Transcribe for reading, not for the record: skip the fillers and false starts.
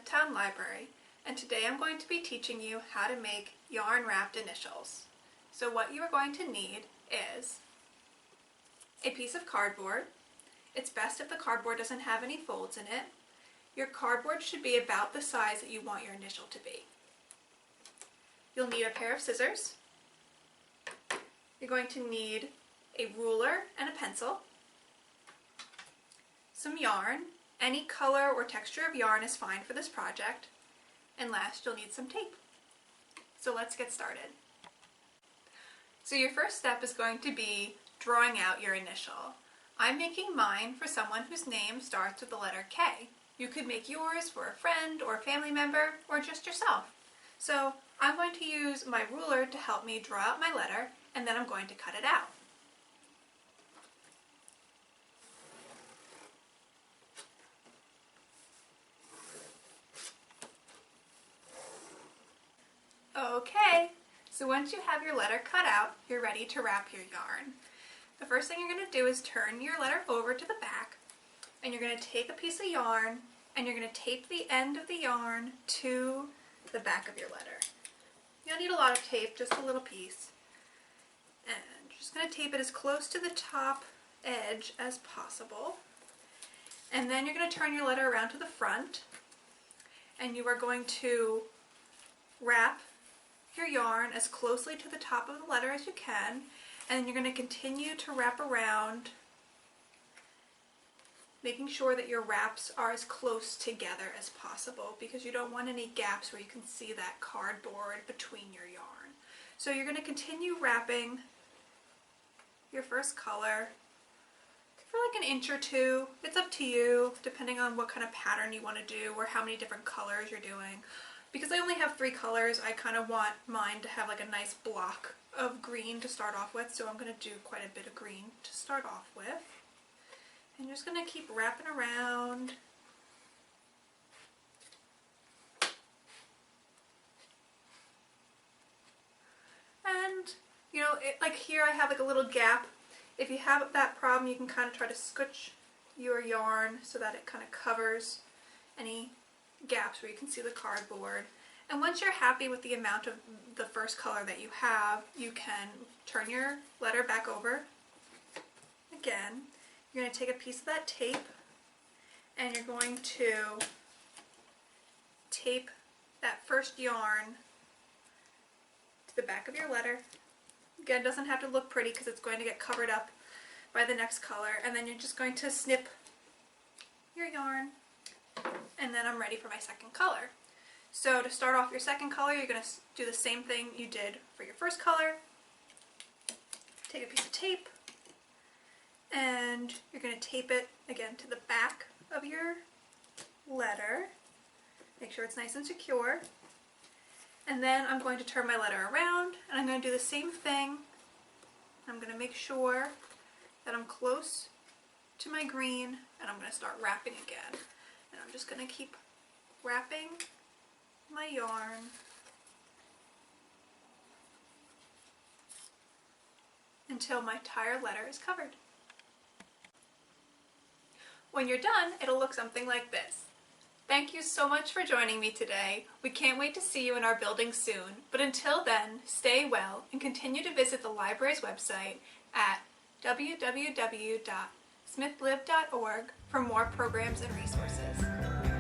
Smithtown Library, and today I'm going to be teaching you how to make yarn wrapped initials. So what you are going to need is a piece of cardboard. It's best if the cardboard doesn't have any folds in it. Your cardboard should be about the size that you want your initial to be. You'll need a pair of scissors. You're going to need a ruler and a pencil, some yarn. Any color or texture of yarn is fine for this project. And last, you'll need some tape. So let's get started. So your first step is going to be drawing out your initial. I'm making mine for someone whose name starts with the letter K. You could make yours for a friend or a family member or just yourself. So I'm going to use my ruler to help me draw out my letter, and then I'm going to cut it out. Okay, so once you have your letter cut out, you're ready to wrap your yarn. The first thing you're going to do is turn your letter over to the back, and you're going to take a piece of yarn and you're going to tape the end of the yarn to the back of your letter. You don't need a lot of tape, just a little piece. And you're just going to tape it as close to the top edge as possible. And then you're going to turn your letter around to the front, and you are going to wrap your yarn as closely to the top of the letter as you can, and you're going to continue to wrap around, making sure that your wraps are as close together as possible because you don't want any gaps where you can see that cardboard between your yarn. So you're going to continue wrapping your first color for like an inch or two. It's up to you, depending on what kind of pattern you want to do or how many different colors you're doing. Because I only have 3 colors, I kind of want mine to have like a nice block of green to start off with, so I'm going to do quite a bit of green to start off with. And you're just going to keep wrapping around. And, you know, like here I have like a little gap. If you have that problem, you can kind of try to scooch your yarn so that it kind of covers any gaps where you can see the cardboard. And once you're happy with the amount of the first color that you have, you can turn your letter back over again. You're going to take a piece of that tape and you're going to tape that first yarn to the back of your letter. Again, it doesn't have to look pretty because it's going to get covered up by the next color, and then you're just going to snip your yarn, and then I'm ready for my second color. So to start off your second color, you're going to do the same thing you did for your first color. Take a piece of tape, and you're going to tape it again to the back of your letter. Make sure it's nice and secure. And then I'm going to turn my letter around, and I'm going to do the same thing. I'm going to make sure that I'm close to my green, and I'm going to start wrapping again. And I'm just going to keep wrapping my yarn until my entire letter is covered. When you're done, it'll look something like this. Thank you so much for joining me today. We can't wait to see you in our building soon, but until then, stay well and continue to visit the library's website at www.smithlib.org for more programs and resources.